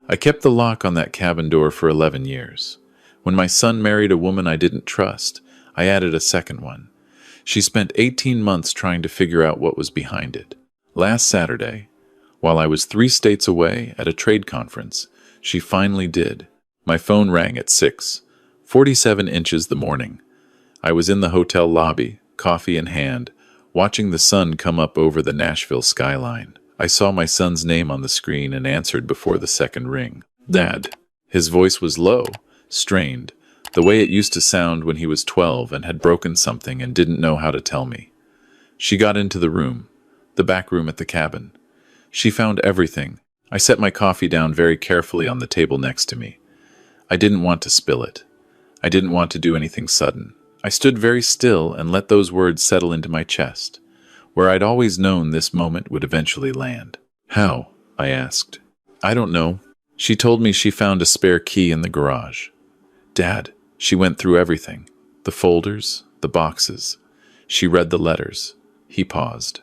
I kept the lock on that cabin door for 11 years. When my son married a woman I didn't trust, I added a second one. She spent 18 months trying to figure out what was behind it. Last Saturday, while I was 3 states away at a trade conference, she finally did. My phone rang at 6:47 inches the morning. I was in the hotel lobby, coffee in hand, watching the sun come up over the Nashville skyline. I saw my son's name on the screen and answered before the second ring. Dad. His voice was low, strained, the way it used to sound when he was 12 and had broken something and didn't know how to tell me. She got into the room, the back room at the cabin. She found everything. I set my coffee down very carefully on the table next to me. I didn't want to spill it. I didn't want to do anything sudden. I stood very still and let those words settle into my chest, where I'd always known this moment would eventually land. How? I asked. I don't know. She told me she found a spare key in the garage. Dad, she went through everything. The folders, the boxes. She read the letters. He paused.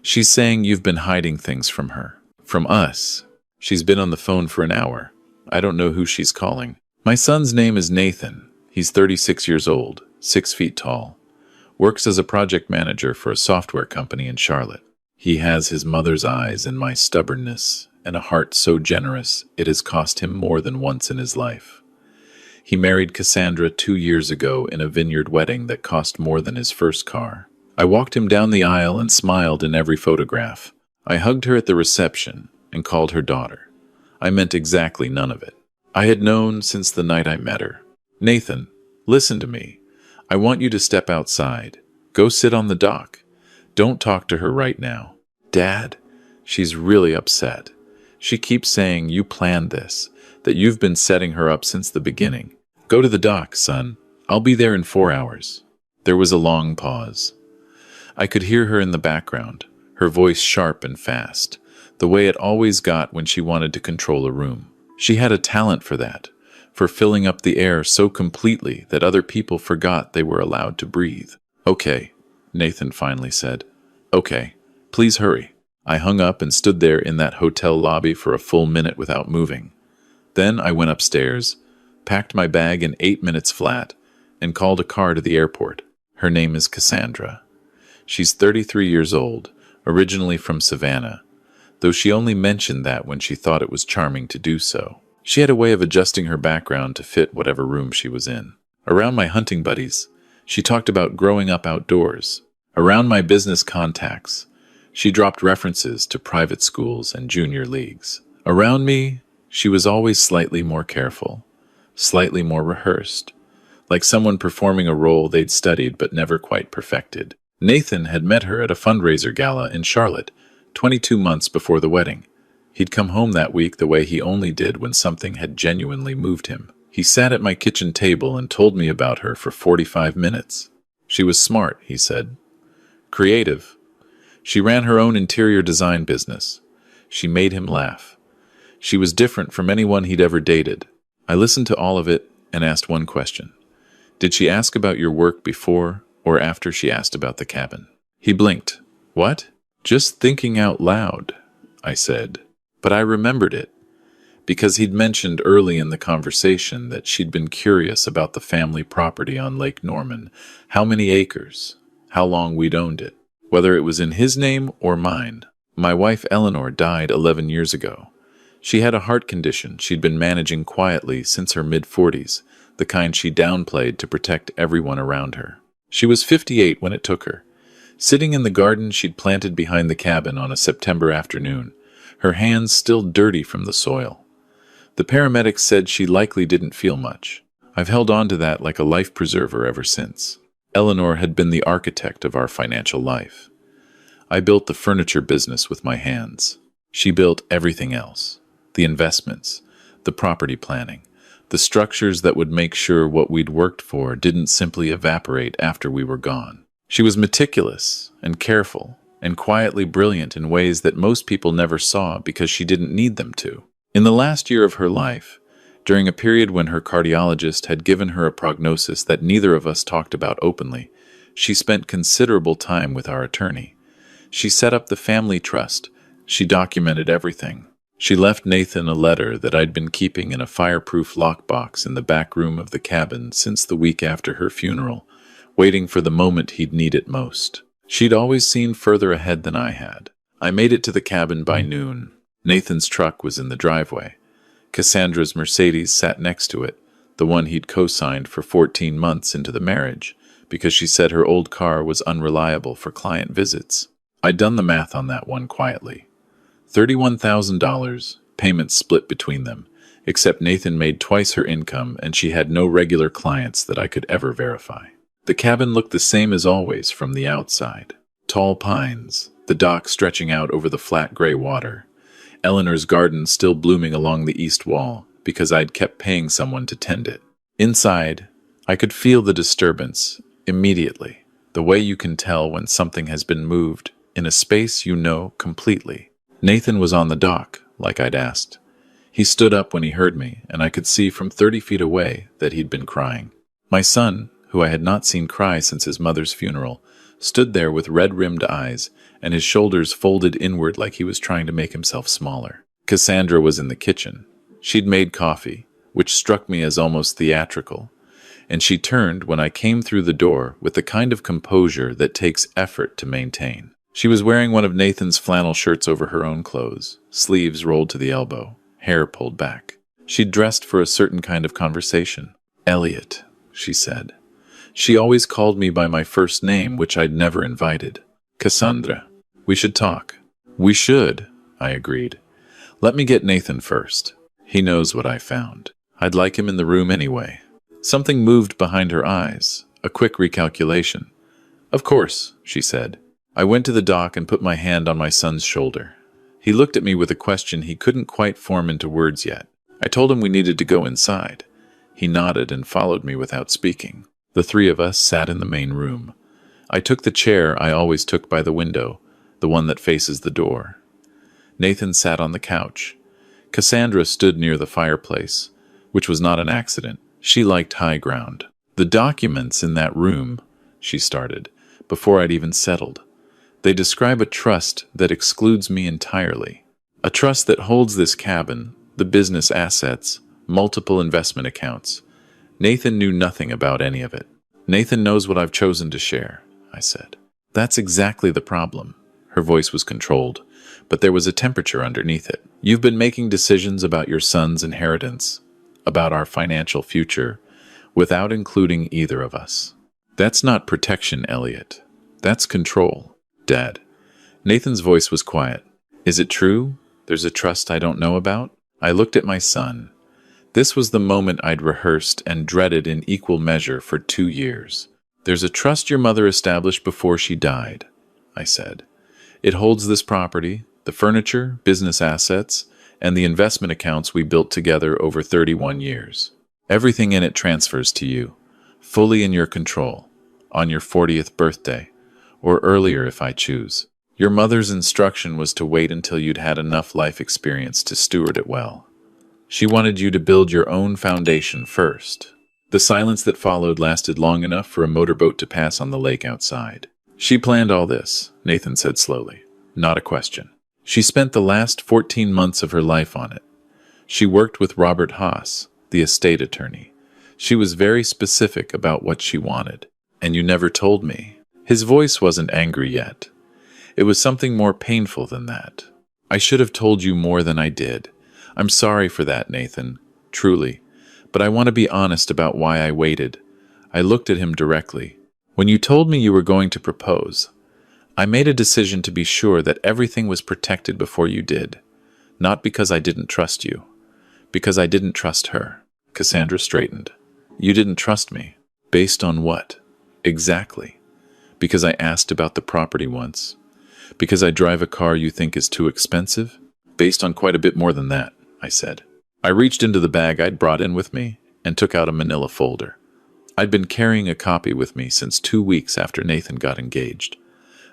She's saying you've been hiding things from her. From us. She's been on the phone for an hour. I don't know who she's calling. My son's name is Nathan. He's 36 years old, 6 feet tall. Works as a project manager for a software company in Charlotte. He has his mother's eyes and my stubbornness, and a heart so generous it has cost him more than once in his life. He married Cassandra 2 years ago in a vineyard wedding that cost more than his first car. I walked him down the aisle and smiled in every photograph. I hugged her at the reception and called her daughter. I meant exactly none of it. I had known since the night I met her. Nathan, listen to me. I want you to step outside. Go sit on the dock. Don't talk to her right now. Dad, she's really upset. She keeps saying you planned this, that you've been setting her up since the beginning. Go to the dock, son. I'll be there in 4 hours. There was a long pause. I could hear her in the background, her voice sharp and fast, the way it always got when she wanted to control a room. She had a talent for that, for filling up the air so completely that other people forgot they were allowed to breathe. Okay, Nathan finally said. Okay, please hurry. I hung up and stood there in that hotel lobby for a full minute without moving. Then I went upstairs, packed my bag in 8 minutes flat, and called a car to the airport. Her name is Cassandra. She's 33 years old, originally from Savannah, though she only mentioned that when she thought it was charming to do so. She had a way of adjusting her background to fit whatever room she was in. Around my hunting buddies, she talked about growing up outdoors. Around my business contacts, she dropped references to private schools and junior leagues. Around me, she was always slightly more careful, slightly more rehearsed, like someone performing a role they'd studied but never quite perfected. Nathan had met her at a fundraiser gala in Charlotte, 22 months before the wedding. He'd come home that week the way he only did when something had genuinely moved him. He sat at my kitchen table and told me about her for 45 minutes. She was smart, he said. Creative. She ran her own interior design business. She made him laugh. She was different from anyone he'd ever dated. I listened to all of it and asked one question. Did she ask about your work before or after she asked about the cabin? He blinked. What? Just thinking out loud, I said. But I remembered it, because he'd mentioned early in the conversation that she'd been curious about the family property on Lake Norman, how many acres, how long we'd owned it, whether it was in his name or mine. My wife Eleanor died 11 years ago. She had a heart condition she'd been managing quietly since her mid-40s, the kind she downplayed to protect everyone around her. She was 58 when it took her, sitting in the garden she'd planted behind the cabin on a September afternoon, her hands still dirty from the soil. The paramedics said she likely didn't feel much. I've held on to that like a life preserver ever since. Eleanor had been the architect of our financial life. I built the furniture business with my hands. She built everything else. The investments, the property planning, the structures that would make sure what we'd worked for didn't simply evaporate after we were gone. She was meticulous and careful and quietly brilliant in ways that most people never saw because she didn't need them to. In the last year of her life, during a period when her cardiologist had given her a prognosis that neither of us talked about openly, she spent considerable time with our attorney. She set up the family trust. She documented everything. She left Nathan a letter that I'd been keeping in a fireproof lockbox in the back room of the cabin since the week after her funeral, waiting for the moment he'd need it most. She'd always seen further ahead than I had. I made it to the cabin by noon. Nathan's truck was in the driveway. Cassandra's Mercedes sat next to it, the one he'd co-signed for 14 months into the marriage, because she said her old car was unreliable for client visits. I'd done the math on that one quietly. $31,000, payments split between them, except Nathan made twice her income and she had no regular clients that I could ever verify. The cabin looked the same as always from the outside. Tall pines, the dock stretching out over the flat gray water. Eleanor's garden still blooming along the east wall, because I'd kept paying someone to tend it. Inside, I could feel the disturbance immediately, the way you can tell when something has been moved in a space you know completely. Nathan was on the dock, like I'd asked. He stood up when he heard me, and I could see from 30 feet away that he'd been crying. My son, who I had not seen cry since his mother's funeral, stood there with red-rimmed eyes and his shoulders folded inward like he was trying to make himself smaller. Cassandra was in the kitchen. She'd made coffee, which struck me as almost theatrical, and she turned when I came through the door with the kind of composure that takes effort to maintain. She was wearing one of Nathan's flannel shirts over her own clothes, sleeves rolled to the elbow, hair pulled back. She'd dressed for a certain kind of conversation. "Elliot," she said. She always called me by my first name, which I'd never invited. "Cassandra, we should talk." "We should," I agreed. "Let me get Nathan first. He knows what I found. I'd like him in the room anyway." Something moved behind her eyes, a quick recalculation. "Of course," she said. I went to the dock and put my hand on my son's shoulder. He looked at me with a question he couldn't quite form into words yet. I told him we needed to go inside. He nodded and followed me without speaking. The three of us sat in the main room. I took the chair I always took by the window, the one that faces the door. Nathan sat on the couch. Cassandra stood near the fireplace, which was not an accident. She liked high ground. "The documents in that room," she started, before I'd even settled. "They describe a trust that excludes me entirely. A trust that holds this cabin, the business assets, multiple investment accounts. Nathan knew nothing about any of it." "Nathan knows what I've chosen to share," I said. "That's exactly the problem." Her voice was controlled, but there was a temperature underneath it. "You've been making decisions about your son's inheritance, about our financial future, without including either of us. That's not protection, Elliot. That's control." "Dad." Nathan's voice was quiet. "Is it true? There's a trust I don't know about?" I looked at my son. This was the moment I'd rehearsed and dreaded in equal measure for 2 years. "There's a trust your mother established before she died," I said. "It holds this property, the furniture, business assets, and the investment accounts we built together over 31 years. Everything in it transfers to you, fully in your control, on your 40th birthday, or earlier if I choose. Your mother's instruction was to wait until you'd had enough life experience to steward it well. She wanted you to build your own foundation first." The silence that followed lasted long enough for a motorboat to pass on the lake outside. "She planned all this," Nathan said slowly. "Not a question. She spent the last 14 months of her life on it. She worked with Robert Haas, the estate attorney. She was very specific about what she wanted. And you never told me." His voice wasn't angry yet. It was something more painful than that. "I should have told you more than I did. I'm sorry for that, Nathan, truly. But I want to be honest about why I waited." I looked at him directly. "When you told me you were going to propose, I made a decision to be sure that everything was protected before you did. Not because I didn't trust you. Because I didn't trust her." Cassandra straightened. "You didn't trust me. Based on what? Exactly. Because I asked about the property once. Because I drive a car you think is too expensive? Based on quite a bit more than that," I said. I reached into the bag I'd brought in with me and took out a manila folder. I'd been carrying a copy with me since 2 weeks after Nathan got engaged.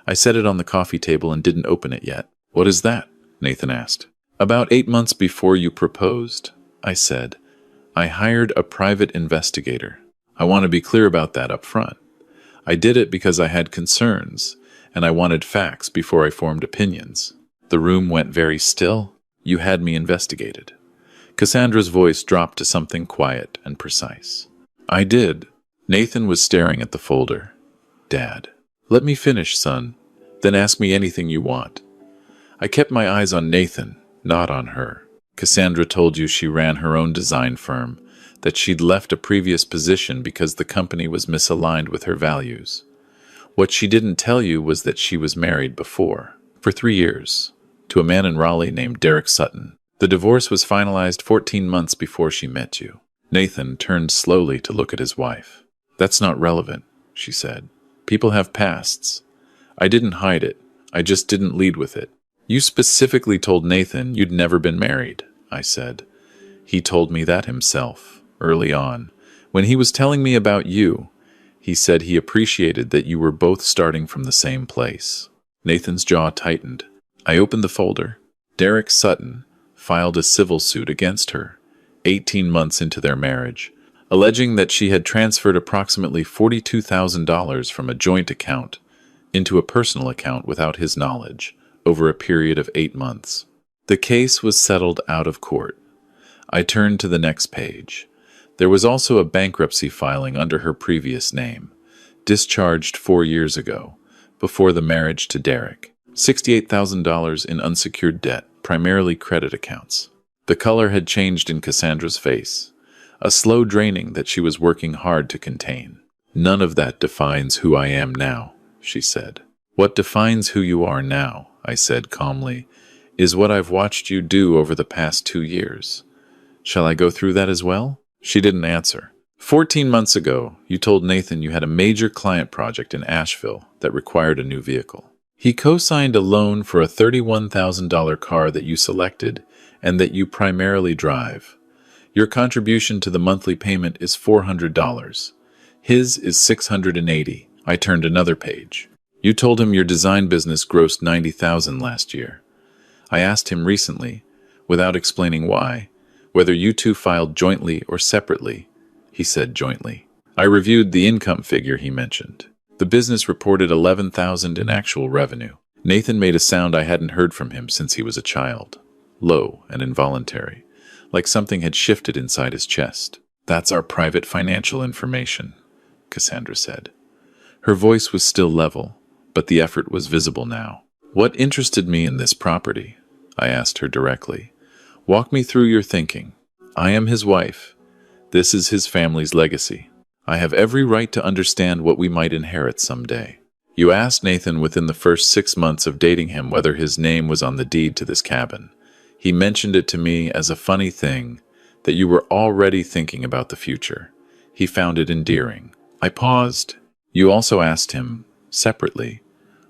I set it on the coffee table and didn't open it yet. "What is that?" Nathan asked. "About 8 months before you proposed," I said, "I hired a private investigator. I want to be clear about that up front. I did it because I had concerns, and I wanted facts before I formed opinions." The room went very still. You had me investigated. Cassandra's voice dropped to something quiet and precise. I did. Nathan was staring at the folder. Dad. Let me finish, son. Then ask me anything you want. I kept my eyes on Nathan, not on her. Cassandra told you she ran her own design firm, that she'd left a previous position because the company was misaligned with her values. What she didn't tell you was that she was married before, for 3 years, to a man in Raleigh named Derek Sutton. The divorce was finalized 14 months before she met you. Nathan turned slowly to look at his wife. That's not relevant, she said. People have pasts. I didn't hide it. I just didn't lead with it. You specifically told Nathan you'd never been married, I said. He told me that himself, early on. When he was telling me about you, he said he appreciated that you were both starting from the same place. Nathan's jaw tightened. I opened the folder. Derek Sutton filed a civil suit against her, 18 months into their marriage, alleging that she had transferred approximately $42,000 from a joint account into a personal account without his knowledge, over a period of 8 months. The case was settled out of court. I turned to the next page. There was also a bankruptcy filing under her previous name, discharged 4 years ago, before the marriage to Derek. $68,000 in unsecured debt, primarily credit accounts. The color had changed in Cassandra's face, a slow draining that she was working hard to contain. None of that defines who I am now, she said. What defines who you are now, I said calmly, is what I've watched you do over the past 2 years. Shall I go through that as well? She didn't answer. 14 months ago, you told Nathan you had a major client project in Asheville that required a new vehicle. He co-signed a loan for a $31,000 car that you selected and that you primarily drive. Your contribution to the monthly payment is $400. His is $680. I turned another page. You told him your design business grossed $90,000 last year. I asked him recently, without explaining why, whether you two filed jointly or separately. He said jointly. I reviewed the income figure he mentioned. The business reported $11,000 in actual revenue. Nathan made a sound I hadn't heard from him since he was a child. Low and involuntary, like something had shifted inside his chest. That's our private financial information, Cassandra said. Her voice was still level, but the effort was visible now. What interested me in this property? I asked her directly. Walk me through your thinking. I am his wife. This is his family's legacy. I have every right to understand what we might inherit someday. You asked Nathan within the first 6 months of dating him whether his name was on the deed to this cabin. He mentioned it to me as a funny thing, that you were already thinking about the future. He found it endearing. I paused. You also asked him, separately,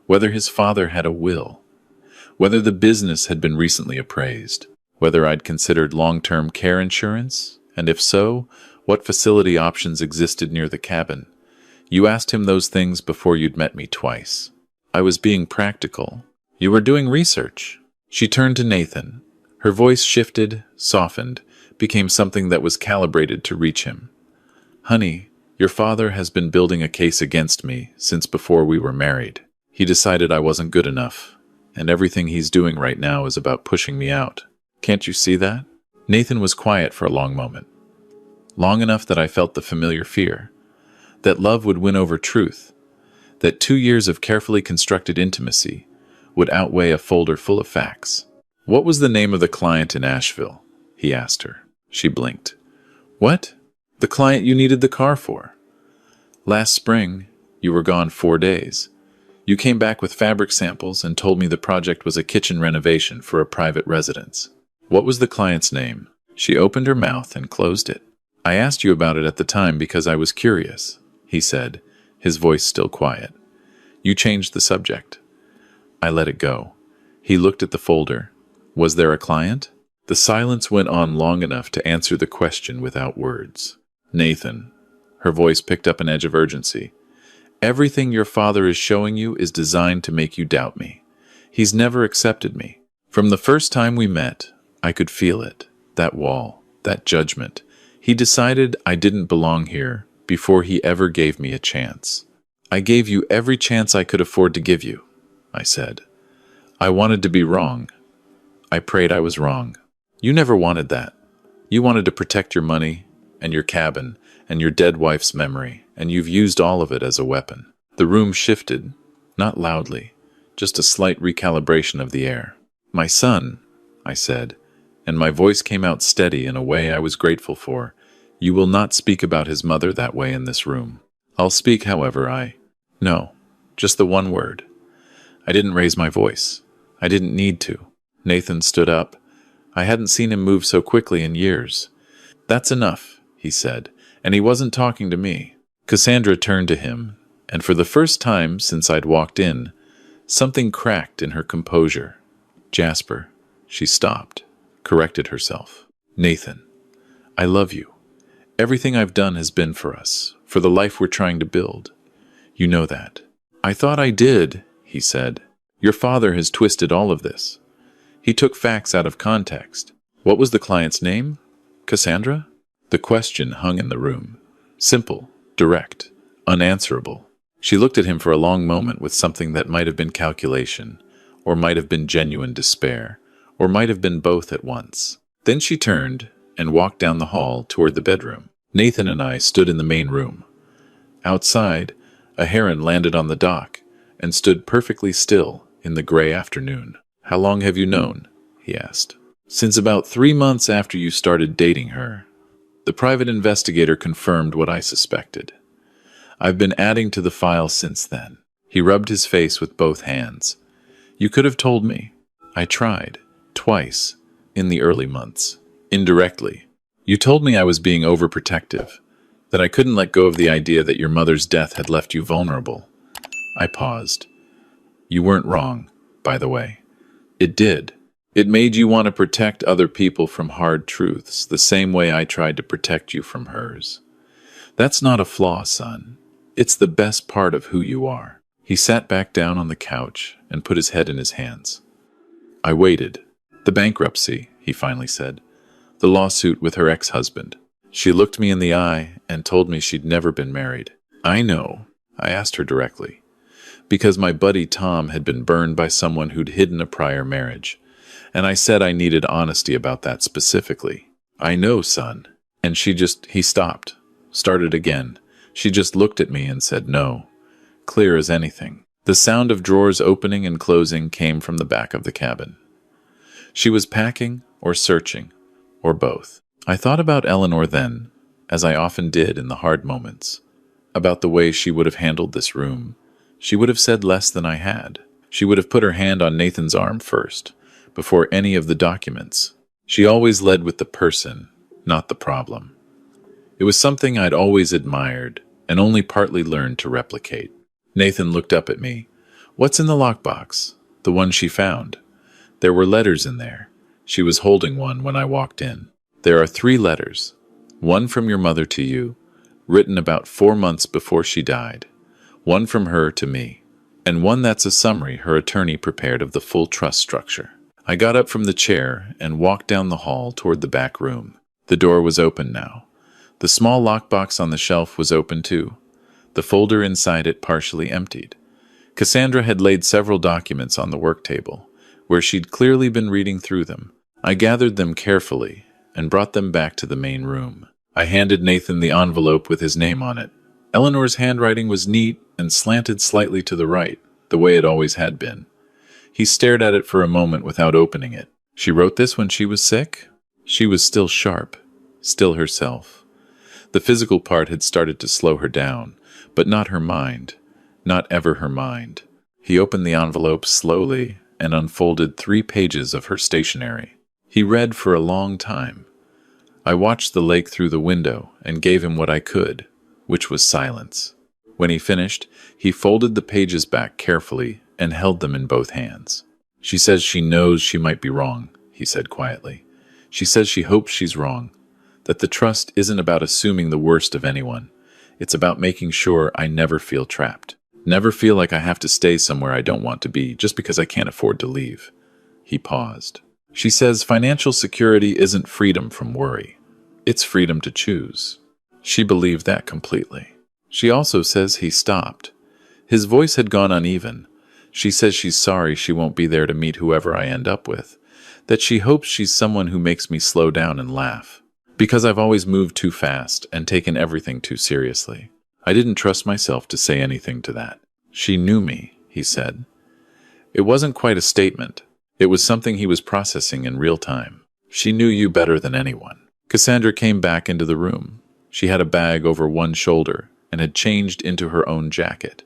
whether his father had a will, whether the business had been recently appraised, whether I'd considered long-term care insurance, and if so, what facility options existed near the cabin. You asked him those things before you'd met me twice. I was being practical. You were doing research. She turned to Nathan. Her voice shifted, softened, became something that was calibrated to reach him. Honey, your father has been building a case against me since before we were married. He decided I wasn't good enough, and everything he's doing right now is about pushing me out. Can't you see that? Nathan was quiet for a long moment. Long enough that I felt the familiar fear, that love would win over truth, that 2 years of carefully constructed intimacy would outweigh a folder full of facts. What was the name of the client in Asheville? He asked her. She blinked. What? The client you needed the car for. Last spring, you were gone 4 days. You came back with fabric samples and told me the project was a kitchen renovation for a private residence. What was the client's name? She opened her mouth and closed it. I asked you about it at the time because I was curious, he said, his voice still quiet. You changed the subject. I let it go. He looked at the folder. Was there a client? The silence went on long enough to answer the question without words. Nathan. Her voice picked up an edge of urgency. Everything your father is showing you is designed to make you doubt me. He's never accepted me. From the first time we met, I could feel it. That wall, that judgment. He decided I didn't belong here before he ever gave me a chance. I gave you every chance I could afford to give you, I said. I wanted to be wrong. I prayed I was wrong. You never wanted that. You wanted to protect your money and your cabin and your dead wife's memory, and you've used all of it as a weapon. The room shifted, not loudly, just a slight recalibration of the air. My son, I said, and my voice came out steady in a way I was grateful for. You will not speak about his mother that way in this room. I'll speak, however, No, just the one word. I didn't raise my voice. I didn't need to. Nathan stood up. I hadn't seen him move so quickly in years. That's enough, he said, and he wasn't talking to me. Cassandra turned to him, and for the first time since I'd walked in, something cracked in her composure. Jasper. She stopped, corrected herself. Nathan, I love you. Everything I've done has been for us, for the life we're trying to build. You know that. I thought I did, he said. Your father has twisted all of this. He took facts out of context. What was the client's name? Cassandra? The question hung in the room. Simple, direct, unanswerable. She looked at him for a long moment with something that might have been calculation, or might have been genuine despair, or might have been both at once. Then she turned and walked down the hall toward the bedroom. Nathan and I stood in the main room. Outside, a heron landed on the dock and stood perfectly still in the gray afternoon. How long have you known? He asked. Since about 3 months after you started dating her. The private investigator confirmed what I suspected. I've been adding to the file since then. He rubbed his face with both hands. You could have told me. I tried. Twice. In the early months. Indirectly. You told me I was being overprotective. That I couldn't let go of the idea that your mother's death had left you vulnerable. I paused. You weren't wrong, by the way. It did. It made you want to protect other people from hard truths, the same way I tried to protect you from hers. That's not a flaw, son. It's the best part of who you are. He sat back down on the couch and put his head in his hands. I waited. The bankruptcy, he finally said. The lawsuit with her ex-husband. She looked me in the eye and told me she'd never been married. I know, I asked her directly. Because my buddy Tom had been burned by someone who'd hidden a prior marriage. And I said I needed honesty about that specifically. I know, son. And he stopped, started again. She just looked at me and said no. Clear as anything. The sound of drawers opening and closing came from the back of the cabin. She was packing or searching, or both. I thought about Eleanor then, as I often did in the hard moments, about the way she would have handled this room. She would have said less than I had. She would have put her hand on Nathan's arm first, before any of the documents. She always led with the person, not the problem. It was something I'd always admired and only partly learned to replicate. Nathan looked up at me. What's in the lockbox? The one she found. There were letters in there. She was holding one when I walked in. There are 3 letters. One from your mother to you, written about 4 months before she died. One from her to me, and one that's a summary her attorney prepared of the full trust structure. I got up from the chair and walked down the hall toward the back room. The door was open now. The small lockbox on the shelf was open too, the folder inside it partially emptied. Cassandra had laid several documents on the work table, where she'd clearly been reading through them. I gathered them carefully and brought them back to the main room. I handed Nathan the envelope with his name on it. Eleanor's handwriting was neat and slanted slightly to the right, the way it always had been. He stared at it for a moment without opening it. She wrote this when she was sick? She was still sharp, still herself. The physical part had started to slow her down, but not her mind, not ever her mind. He opened the envelope slowly and unfolded 3 pages of her stationery. He read for a long time. I watched the lake through the window and gave him what I could, which was silence. When he finished, he folded the pages back carefully and held them in both hands. She says she knows she might be wrong, he said quietly. She says she hopes she's wrong, that the trust isn't about assuming the worst of anyone. It's about making sure I never feel trapped, never feel like I have to stay somewhere I don't want to be just because I can't afford to leave. He paused. She says financial security isn't freedom from worry. It's freedom to choose. She believed that completely. She also says he stopped. His voice had gone uneven. She says she's sorry she won't be there to meet whoever I end up with, that she hopes she's someone who makes me slow down and laugh. Because I've always moved too fast and taken everything too seriously. I didn't trust myself to say anything to that. She knew me, he said. It wasn't quite a statement. It was something he was processing in real time. She knew you better than anyone. Cassandra came back into the room. She had a bag over one shoulder and had changed into her own jacket.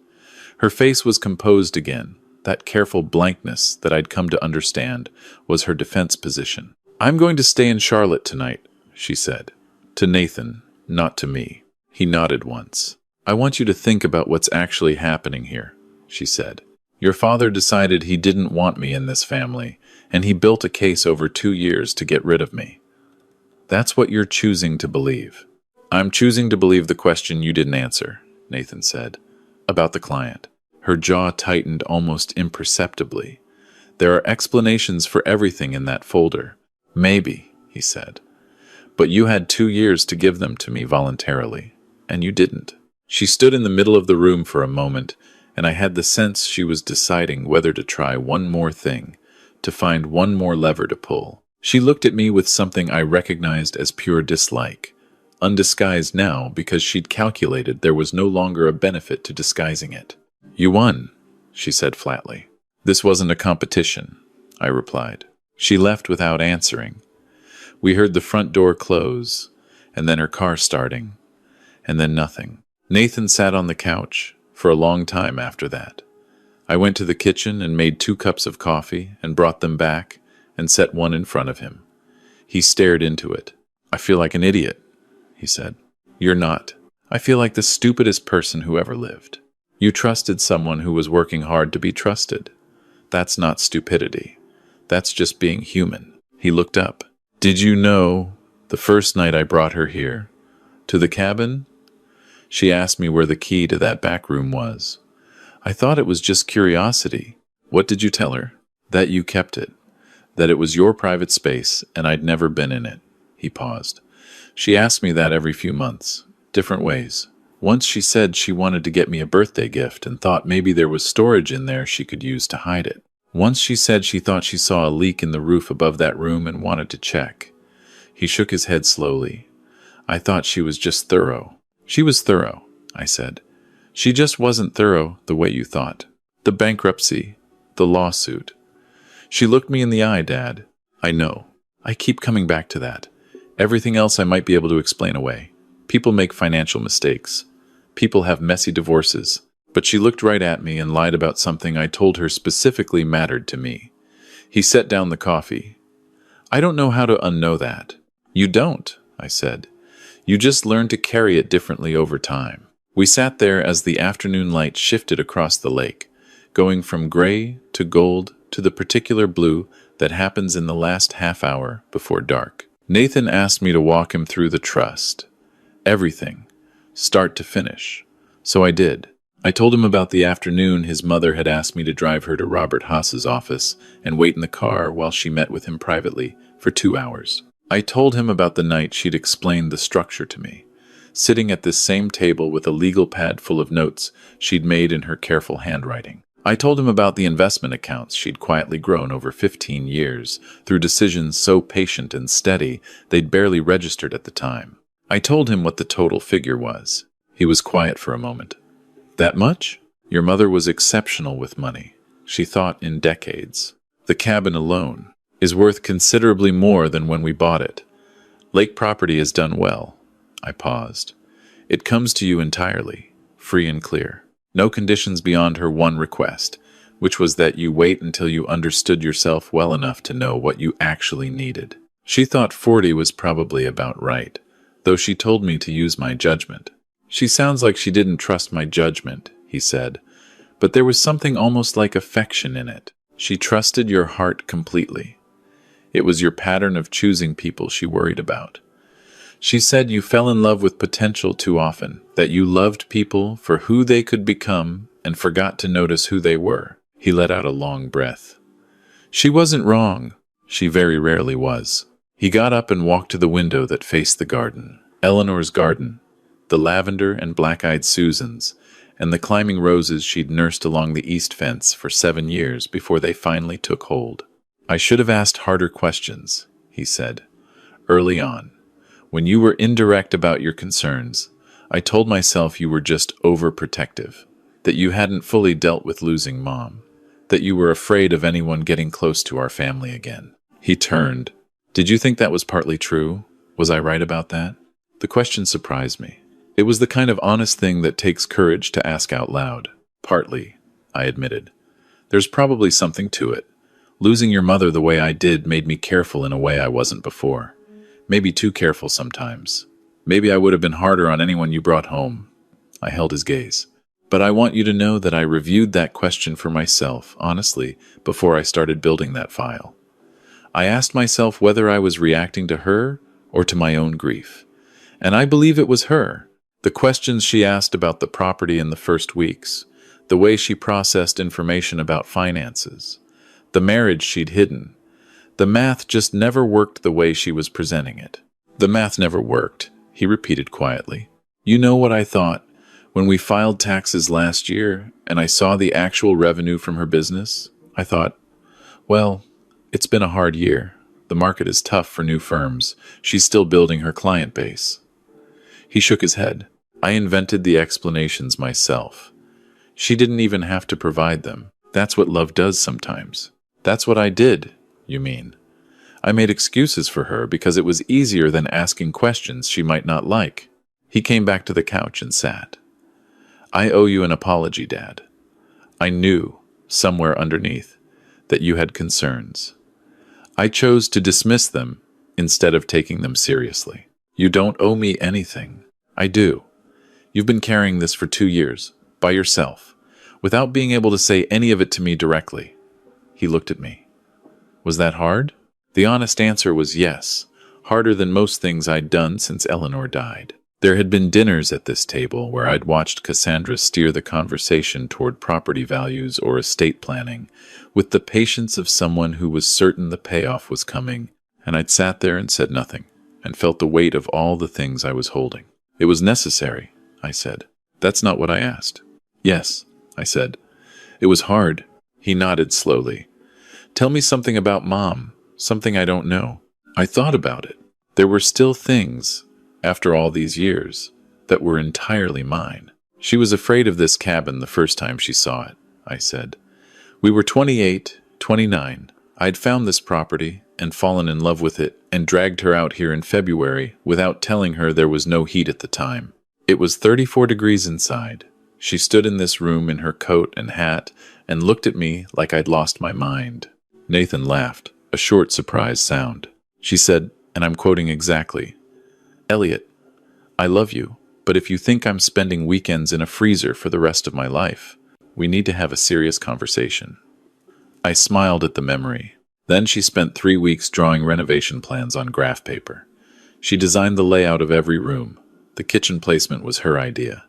Her face was composed again. That careful blankness that I'd come to understand was her defense position. I'm going to stay in Charlotte tonight, she said. To Nathan, not to me. He nodded once. I want you to think about what's actually happening here, she said. Your father decided he didn't want me in this family, and he built a case over 2 years to get rid of me. That's what you're choosing to believe. I'm choosing to believe the question you didn't answer, Nathan said, about the client. Her jaw tightened almost imperceptibly. There are explanations for everything in that folder. Maybe, he said. But you had 2 years to give them to me voluntarily, and you didn't. She stood in the middle of the room for a moment, and I had the sense she was deciding whether to try one more thing, to find one more lever to pull. She looked at me with something I recognized as pure dislike, undisguised now because she'd calculated there was no longer a benefit to disguising it. You won, she said flatly. This wasn't a competition, I replied. She left without answering. We heard the front door close, and then her car starting, and then nothing. Nathan sat on the couch for a long time after that. I went to the kitchen and made 2 cups of coffee and brought them back and set one in front of him. He stared into it. I feel like an idiot, he said. You're not. I feel like the stupidest person who ever lived. You trusted someone who was working hard to be trusted. That's not stupidity. That's just being human. He looked up. Did you know the first night I brought her here? To the cabin? She asked me where the key to that back room was. I thought it was just curiosity. What did you tell her? That you kept it. That it was your private space and I'd never been in it. He paused. She asked me that every few months. Different ways. Once she said she wanted to get me a birthday gift and thought maybe there was storage in there she could use to hide it. Once she said she thought she saw a leak in the roof above that room and wanted to check. He shook his head slowly. I thought she was just thorough. She was thorough, I said. She just wasn't thorough the way you thought. The bankruptcy, the lawsuit. She looked me in the eye, Dad. I know. I keep coming back to that. Everything else I might be able to explain away. People make financial mistakes. People have messy divorces. But she looked right at me and lied about something I told her specifically mattered to me. He set down the coffee. I don't know how to unknow that. You don't, I said. You just learn to carry it differently over time. We sat there as the afternoon light shifted across the lake, going from gray to gold to the particular blue that happens in the last half hour before dark. Nathan asked me to walk him through the trust. Everything, start to finish. So I did. I told him about the afternoon his mother had asked me to drive her to Robert Haas's office and wait in the car while she met with him privately for 2 hours. I told him about the night she'd explained the structure to me, sitting at this same table with a legal pad full of notes she'd made in her careful handwriting. I told him about the investment accounts she'd quietly grown over 15 years through decisions so patient and steady they'd barely registered at the time. I told him what the total figure was. He was quiet for a moment. That much? Your mother was exceptional with money. She thought in decades. The cabin alone is worth considerably more than when we bought it. Lake property has done well. I paused. It comes to you entirely, free and clear. No conditions beyond her one request, which was that you wait until you understood yourself well enough to know what you actually needed. She thought 40 was probably about right, though she told me to use my judgment. She sounds like she didn't trust my judgment, he said, but there was something almost like affection in it. She trusted your heart completely. It was your pattern of choosing people she worried about. She said you fell in love with potential too often, that you loved people for who they could become and forgot to notice who they were. He let out a long breath. She wasn't wrong. She very rarely was. He got up and walked to the window that faced the garden. Eleanor's garden. The lavender and black-eyed Susans, and the climbing roses she'd nursed along the east fence for 7 years before they finally took hold. I should have asked harder questions, he said. Early on, when you were indirect about your concerns, I told myself you were just overprotective, that you hadn't fully dealt with losing Mom, that you were afraid of anyone getting close to our family again. He turned. Did you think that was partly true? Was I right about that? The question surprised me. It was the kind of honest thing that takes courage to ask out loud. Partly, I admitted. There's probably something to it. Losing your mother the way I did made me careful in a way I wasn't before. Maybe too careful sometimes. Maybe I would have been harder on anyone you brought home. I held his gaze. But I want you to know that I reviewed that question for myself, honestly, before I started building that file. I asked myself whether I was reacting to her or to my own grief. And I believe it was her. The questions she asked about the property in the first weeks, the way she processed information about finances, the marriage she'd hidden. The math just never worked the way she was presenting it. The math never worked, he repeated quietly. You know what I thought? When we filed taxes last year and I saw the actual revenue from her business, I thought, well, it's been a hard year. The market is tough for new firms. She's still building her client base. He shook his head. I invented the explanations myself. She didn't even have to provide them. That's what love does sometimes. That's what I did, you mean. I made excuses for her because it was easier than asking questions she might not like. He came back to the couch and sat. I owe you an apology, Dad. I knew, somewhere underneath, that you had concerns. I chose to dismiss them instead of taking them seriously. You don't owe me anything. I do. You've been carrying this for 2 years, by yourself, without being able to say any of it to me directly. He looked at me. Was that hard? The honest answer was yes, harder than most things I'd done since Eleanor died. There had been dinners at this table where I'd watched Cassandra steer the conversation toward property values or estate planning, with the patience of someone who was certain the payoff was coming, and I'd sat there and said nothing, and felt the weight of all the things I was holding. It was necessary, I said. That's not what I asked. Yes, I said. It was hard. He nodded slowly. Tell me something about Mom, something I don't know. I thought about it. There were still things, after all these years, that were entirely mine. She was afraid of this cabin the first time she saw it, I said. We were 28, 29. I'd found this property and fallen in love with it and dragged her out here in February without telling her there was no heat at the time. It was 34 degrees inside. She stood in this room in her coat and hat and looked at me like I'd lost my mind. Nathan laughed, a short, surprised sound. She said, and I'm quoting exactly, Elliot, I love you, but if you think I'm spending weekends in a freezer for the rest of my life, we need to have a serious conversation. I smiled at the memory. Then she spent 3 weeks drawing renovation plans on graph paper. She designed the layout of every room. The kitchen placement was her idea.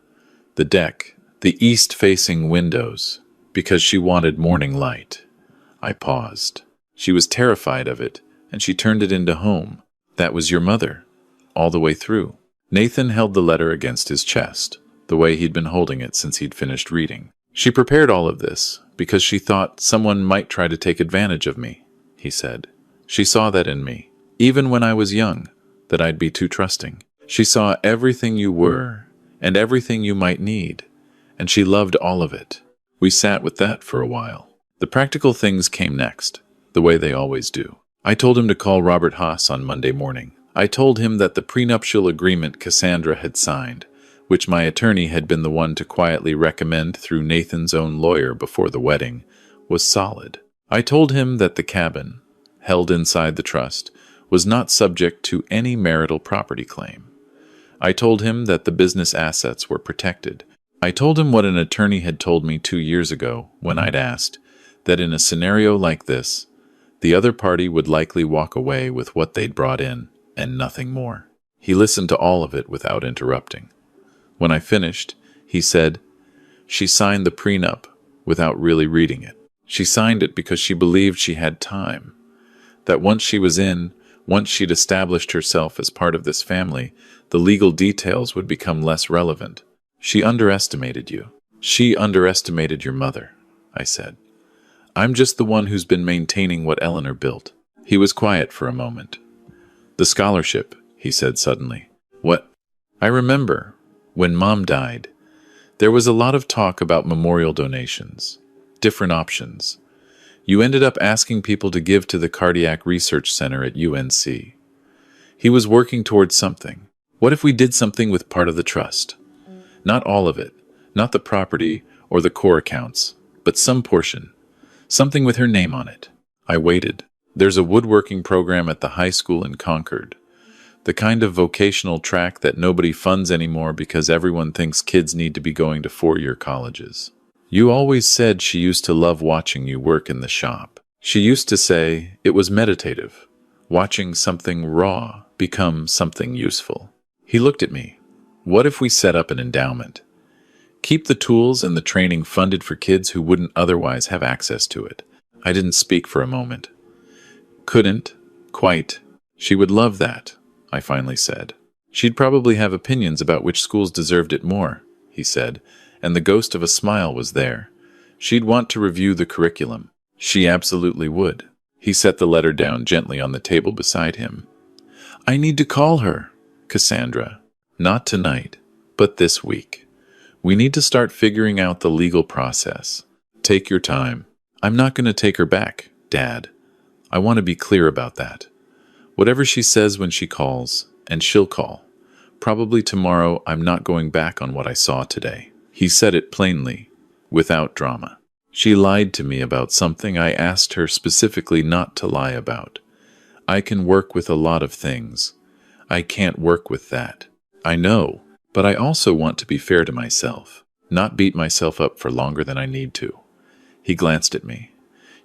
The deck, the east-facing windows, because she wanted morning light. I paused. She was terrified of it, and she turned it into home. That was your mother, all the way through. Nathan held the letter against his chest, the way he'd been holding it since he'd finished reading. She prepared all of this because she thought someone might try to take advantage of me, he said. She saw that in me, even when I was young, that I'd be too trusting. She saw everything you were and everything you might need, and she loved all of it. We sat with that for a while. The practical things came next, the way they always do. I told him to call Robert Haas on Monday morning. I told him that the prenuptial agreement Cassandra had signed, which my attorney had been the one to quietly recommend through Nathan's own lawyer before the wedding, was solid. I told him that the cabin, held inside the trust, was not subject to any marital property claim. I told him that the business assets were protected. I told him what an attorney had told me 2 years ago when I'd asked, that in a scenario like this, the other party would likely walk away with what they'd brought in and nothing more. He listened to all of it without interrupting. When I finished, he said, she signed the prenup without really reading it. She signed it because she believed she had time, that once she was in, once she'd established herself as part of this family, the legal details would become less relevant. She underestimated you. She underestimated your mother, I said. I'm just the one who's been maintaining what Eleanor built. He was quiet for a moment. The scholarship, he said suddenly. What? I remember, when Mom died, there was a lot of talk about memorial donations, different options. You ended up asking people to give to the Cardiac Research Center at UNC. He was working towards something. What if we did something with part of the trust? Not all of it, not the property or the core accounts, but some portion. Something with her name on it. I waited. There's a woodworking program at the high school in Concord. The kind of vocational track that nobody funds anymore because everyone thinks kids need to be going to four-year colleges. You always said she used to love watching you work in the shop. She used to say it was meditative, watching something raw become something useful. He looked at me. What if we set up an endowment? Keep the tools and the training funded for kids who wouldn't otherwise have access to it. I didn't speak for a moment. Couldn't, quite. She would love that, I finally said. She'd probably have opinions about which schools deserved it more, he said, and the ghost of a smile was there. She'd want to review the curriculum. She absolutely would. He set the letter down gently on the table beside him. I need to call her, Cassandra. Not tonight, but this week. We need to start figuring out the legal process. Take your time. I'm not going to take her back, Dad. I want to be clear about that. Whatever she says when she calls, and she'll call. Probably tomorrow I'm not going back on what I saw today. He said it plainly, without drama. She lied to me about something I asked her specifically not to lie about. I can work with a lot of things. I can't work with that. I know, but I also want to be fair to myself, not beat myself up for longer than I need to. He glanced at me.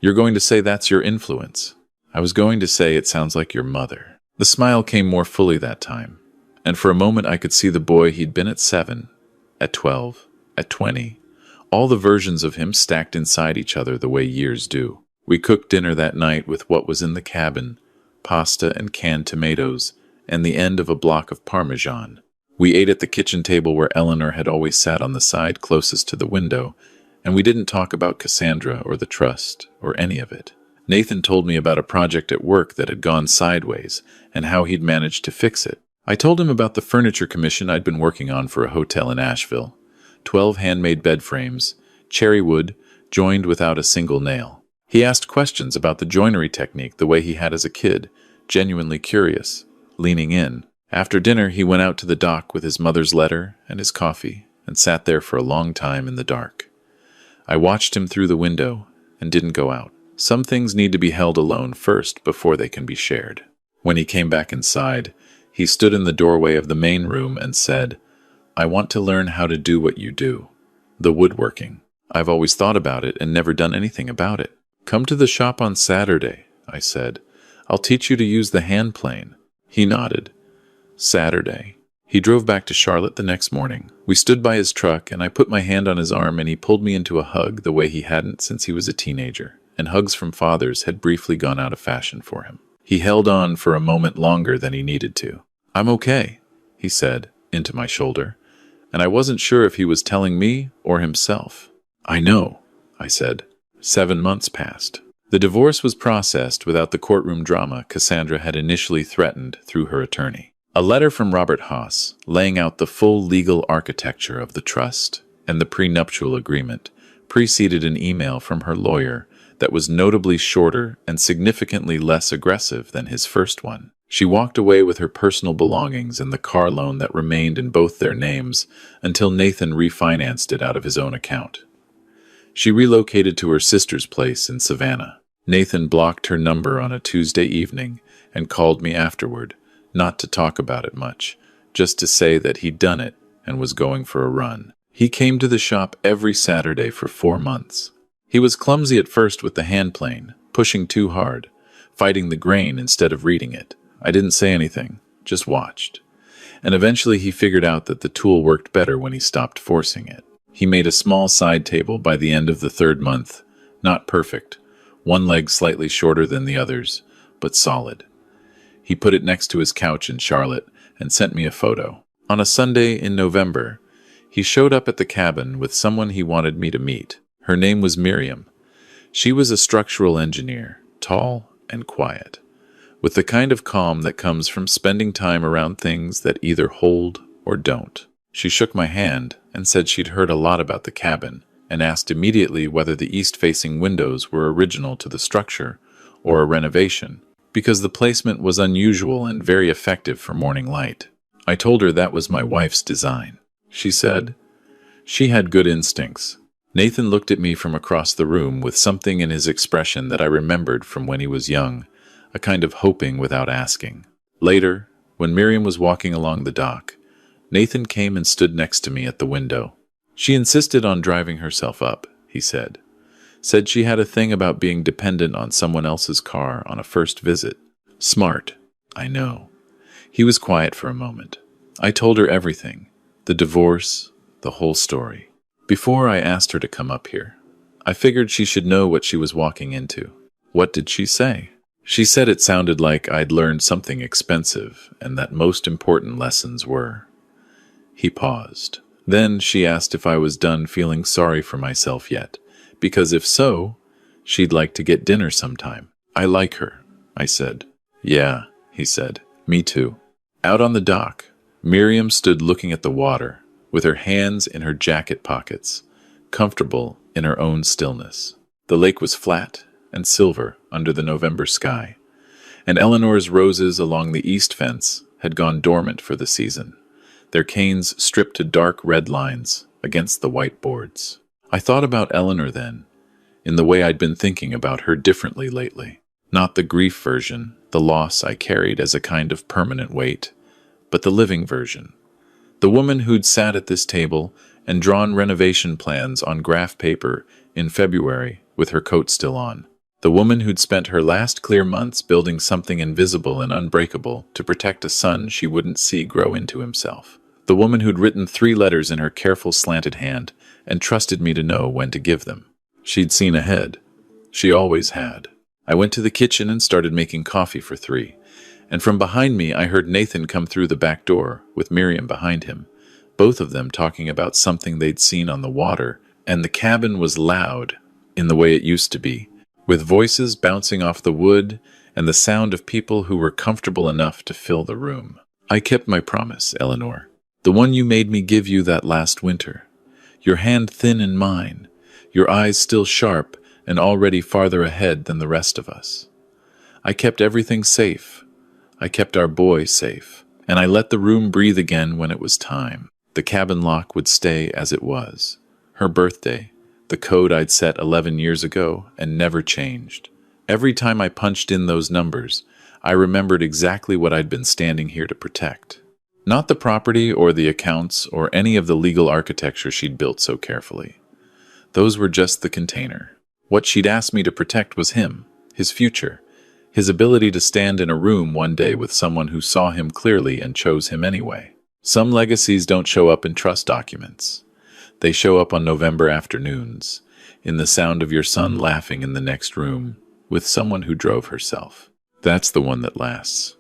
You're going to say that's your influence. I was going to say it sounds like your mother. The smile came more fully that time, and for a moment I could see the boy he'd been at 7, at 12, at 20, all the versions of him stacked inside each other the way years do. We cooked dinner that night with what was in the cabin, pasta and canned tomatoes, and the end of a block of Parmesan. We ate at the kitchen table where Eleanor had always sat on the side closest to the window, and we didn't talk about Cassandra or the trust or any of it. Nathan told me about a project at work that had gone sideways and how he'd managed to fix it. I told him about the furniture commission I'd been working on for a hotel in Asheville. 12 handmade bed frames, cherry wood, joined without a single nail. He asked questions about the joinery technique the way he had as a kid, genuinely curious, leaning in. After dinner, he went out to the dock with his mother's letter and his coffee and sat there for a long time in the dark. I watched him through the window and didn't go out. Some things need to be held alone first before they can be shared. When he came back inside, he stood in the doorway of the main room and said, I want to learn how to do what you do, the woodworking. I've always thought about it and never done anything about it. Come to the shop on Saturday, I said. I'll teach you to use the hand plane. He nodded. Saturday. He drove back to Charlotte the next morning. We stood by his truck and I put my hand on his arm and he pulled me into a hug the way he hadn't since he was a teenager, and hugs from fathers had briefly gone out of fashion for him. He held on for a moment longer than he needed to. I'm okay, he said, into my shoulder, and I wasn't sure if he was telling me or himself. I know, I said. 7 months passed. The divorce was processed without the courtroom drama Cassandra had initially threatened through her attorney. A letter from Robert Haas, laying out the full legal architecture of the trust and the prenuptial agreement, preceded an email from her lawyer that was notably shorter and significantly less aggressive than his first one. She walked away with her personal belongings and the car loan that remained in both their names until Nathan refinanced it out of his own account. She relocated to her sister's place in Savannah. Nathan blocked her number on a Tuesday evening and called me afterward, not to talk about it much, just to say that he'd done it and was going for a run. He came to the shop every Saturday for 4 months. He was clumsy at first with the hand plane, pushing too hard, fighting the grain instead of reading it. I didn't say anything, just watched. And eventually he figured out that the tool worked better when he stopped forcing it. He made a small side table by the end of the 3rd month, not perfect, one leg slightly shorter than the others, but solid. He put it next to his couch in Charlotte and sent me a photo. On a Sunday in November, he showed up at the cabin with someone he wanted me to meet. Her name was Miriam. She was a structural engineer, tall and quiet, with the kind of calm that comes from spending time around things that either hold or don't. She shook my hand and said she'd heard a lot about the cabin and asked immediately whether the east-facing windows were original to the structure or a renovation, because the placement was unusual and very effective for morning light. I told her that was my wife's design. She said she had good instincts. Nathan looked at me from across the room with something in his expression that I remembered from when he was young, a kind of hoping without asking. Later, when Miriam was walking along the dock, Nathan came and stood next to me at the window. She insisted on driving herself up, he said. Said she had a thing about being dependent on someone else's car on a first visit. Smart, I know. He was quiet for a moment. I told her everything, the divorce, the whole story. Before I asked her to come up here, I figured she should know what she was walking into. What did she say? She said it sounded like I'd learned something expensive and that most important lessons were. He paused. Then she asked if I was done feeling sorry for myself yet, because if so, she'd like to get dinner sometime. I like her, I said. Yeah, he said. Me too. Out on the dock, Miriam stood looking at the water, with her hands in her jacket pockets, comfortable in her own stillness. The lake was flat and silver under the November sky, and Eleanor's roses along the east fence had gone dormant for the season, their canes stripped to dark red lines against the white boards. I thought about Eleanor then, in the way I'd been thinking about her differently lately. Not the grief version, the loss I carried as a kind of permanent weight, but the living version. The woman who'd sat at this table and drawn renovation plans on graph paper in February with her coat still on. The woman who'd spent her last clear months building something invisible and unbreakable to protect a son she wouldn't see grow into himself. The woman who'd written 3 letters in her careful slanted hand and trusted me to know when to give them. She'd seen ahead. She always had. I went to the kitchen and started making coffee for 3, and from behind me I heard Nathan come through the back door with Miriam behind him, both of them talking about something they'd seen on the water, and the cabin was loud in the way it used to be, with voices bouncing off the wood and the sound of people who were comfortable enough to fill the room. I kept my promise, Eleanor. The one you made me give you that last winter. Your hand thin in mine, your eyes still sharp and already farther ahead than the rest of us. I kept everything safe. I kept our boy safe. And I let the room breathe again when it was time. The cabin lock would stay as it was. Her birthday, the code I'd set 11 years ago and never changed. Every time I punched in those numbers, I remembered exactly what I'd been standing here to protect. Not the property or the accounts or any of the legal architecture she'd built so carefully. Those were just the container. What she'd asked me to protect was him, his future, his ability to stand in a room one day with someone who saw him clearly and chose him anyway. Some legacies don't show up in trust documents. They show up on November afternoons, in the sound of your son laughing in the next room with someone who drove herself. That's the one that lasts.